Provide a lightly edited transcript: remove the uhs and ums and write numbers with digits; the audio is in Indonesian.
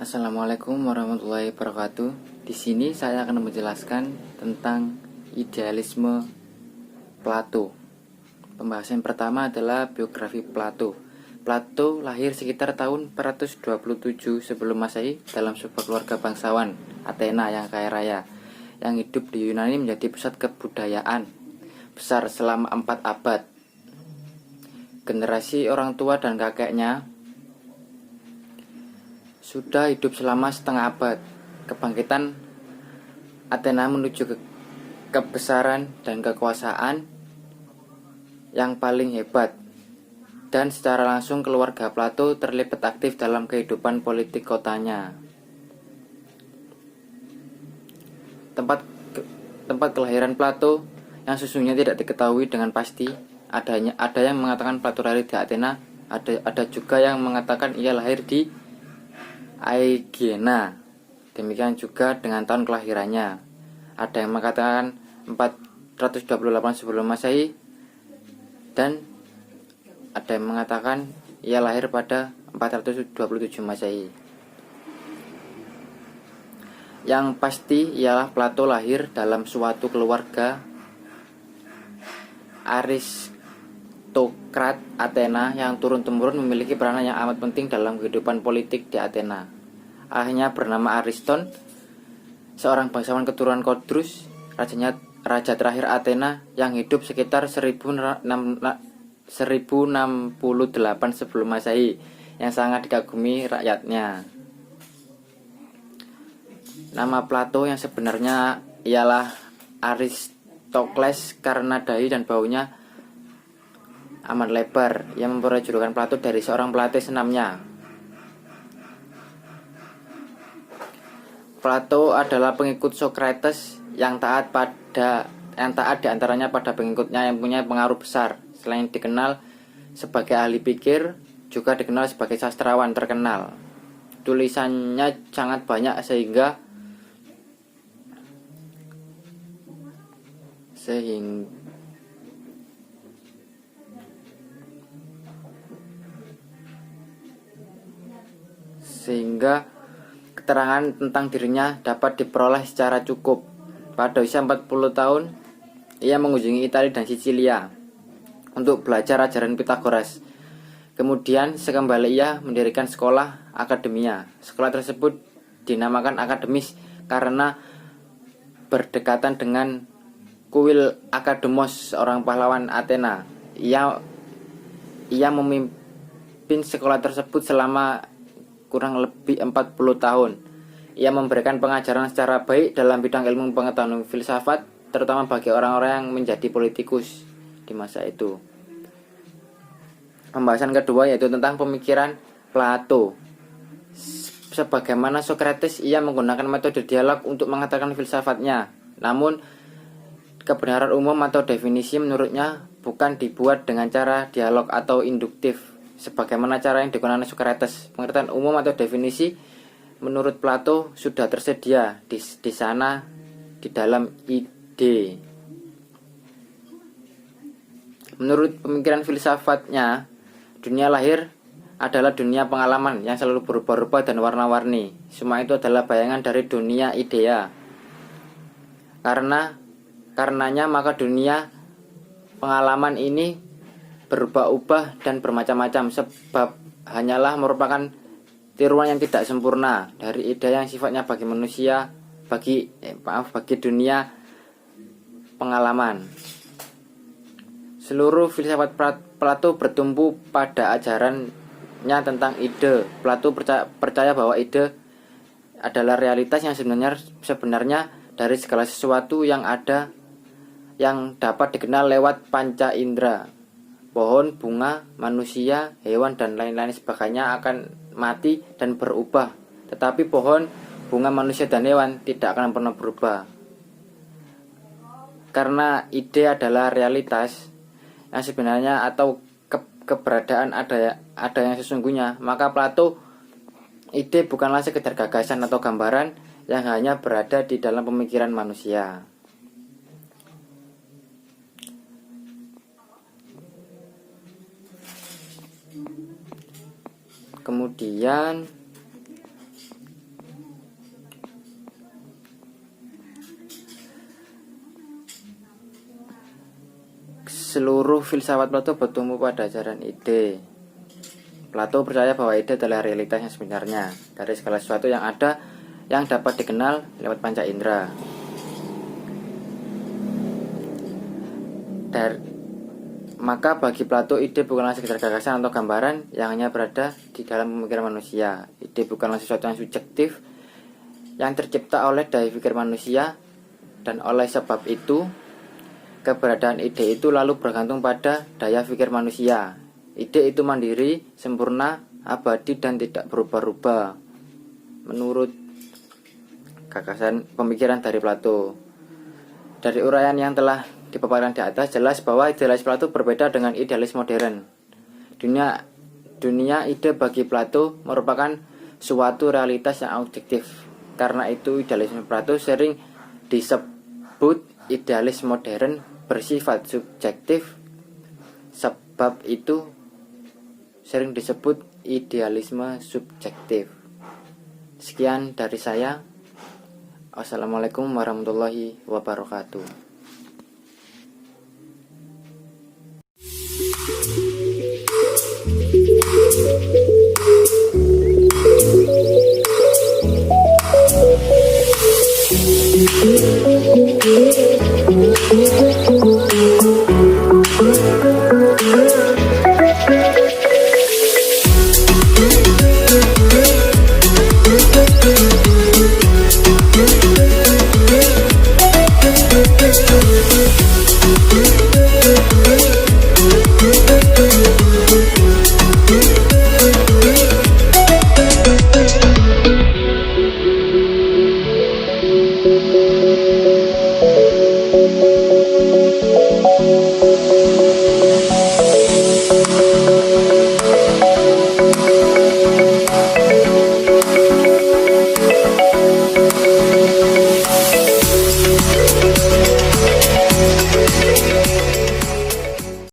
Assalamualaikum warahmatullahi wabarakatuh. Di sini saya akan menjelaskan tentang idealisme Plato. Pembahasan pertama adalah biografi Plato. Plato lahir sekitar tahun 427 sebelum Masehi dalam sebuah keluarga bangsawan Athena yang kaya raya, yang hidup di Yunani menjadi pusat kebudayaan besar selama 4 abad. Generasi orang tua dan kakeknya sudah hidup selama setengah abad. Kebangkitan Athena menuju kebesaran dan kekuasaan yang paling hebat, dan secara langsung keluarga Plato terlibat aktif dalam kehidupan politik kotanya. Tempat kelahiran Plato yang sesungguhnya tidak diketahui dengan pasti. Ada yang mengatakan Plato lahir di Athena, ada juga yang mengatakan ia lahir di Aegina. Demikian juga dengan tahun kelahirannya. Ada yang mengatakan 428 sebelum Masehi, dan ada yang mengatakan ia lahir pada 427 Masehi. Yang pasti ialah Plato lahir dalam suatu keluarga aristokrat Athena yang turun-temurun memiliki peranan yang amat penting dalam kehidupan politik di Athena. Ayahnya bernama Ariston, seorang bangsawan keturunan Kodrus, raja terakhir Athena yang hidup sekitar 1068 sebelum Masehi, yang sangat dikagumi rakyatnya. Nama Plato yang sebenarnya ialah Aristokles karena dahi dan baunya amat lebar. Ia memperoleh julukan Plato dari seorang pelatih senamnya. Plato adalah pengikut Socrates yang taat diantaranya pada pengikutnya yang punya pengaruh besar. Selain dikenal sebagai ahli pikir, juga dikenal sebagai sastrawan terkenal. Tulisannya sangat banyak sehingga keterangan tentang dirinya dapat diperoleh secara cukup. Pada usia 40 tahun, ia mengunjungi Italia dan Sisilia untuk belajar ajaran Pythagoras. Kemudian sekembali ia mendirikan sekolah akademia. Sekolah tersebut dinamakan akademis karena berdekatan dengan kuil Akademos, seorang pahlawan Athena. Ia memimpin sekolah tersebut selama kurang lebih 40 tahun. Ia memberikan pengajaran secara baik dalam bidang ilmu pengetahuan filsafat, terutama bagi orang-orang yang menjadi politikus di masa itu. Pembahasan kedua yaitu tentang pemikiran Plato. Sebagaimana Socrates, ia menggunakan metode dialog untuk mengatakan filsafatnya. Namun kebenaran umum atau definisi menurutnya bukan dibuat dengan cara dialog atau induktif sebagaimana cara yang digunakan Socrates. Pengertian umum atau definisi menurut Plato sudah tersedia di sana di dalam ide. Menurut pemikiran filsafatnya, dunia lahir adalah dunia pengalaman yang selalu berubah-ubah dan warna-warni. Semua itu adalah bayangan dari dunia idea. Karenanya maka dunia pengalaman ini berubah-ubah dan bermacam-macam, sebab hanyalah merupakan tiruan yang tidak sempurna dari ide yang sifatnya bagi manusia, bagi dunia pengalaman. Seluruh filsafat Plato bertumpu pada ajarannya tentang ide. Plato percaya bahwa ide adalah realitas yang sebenarnya dari segala sesuatu yang ada, yang dapat dikenal lewat panca indera. Pohon, bunga, manusia, hewan, dan lain-lain sebagainya akan mati dan berubah. Tetapi pohon, bunga, manusia, dan hewan tidak akan pernah berubah. Karena ide adalah realitas yang sebenarnya atau keberadaan ada yang sesungguhnya, maka Plato, ide bukanlah sekedar gagasan atau gambaran yang hanya berada di dalam pemikiran manusia. Kemudian seluruh filsafat Plato bertumbuh pada ajaran ide. Plato percaya bahwa ide adalah realitas yang sebenarnya dari segala sesuatu yang ada yang dapat dikenal lewat panca indera. Maka bagi Plato ide bukanlah sekedar gagasan atau gambaran yang hanya berada di dalam pemikiran manusia. Ide bukanlah sesuatu yang subjektif yang tercipta oleh daya pikir manusia, dan oleh sebab itu keberadaan ide itu lalu bergantung pada daya pikir manusia. Ide itu mandiri, sempurna, abadi, dan tidak berubah-ubah menurut gagasan pemikiran dari Plato. Dari uraian yang telah dipaparkan di atas, jelas bahwa idealis Plato berbeda dengan idealis modern. Dunia ide bagi Plato merupakan suatu realitas yang objektif. Karena itu idealisme Plato sering disebut idealis modern bersifat subjektif. Sebab itu sering disebut idealisme subjektif. Sekian dari saya. Wassalamualaikum warahmatullahi wabarakatuh.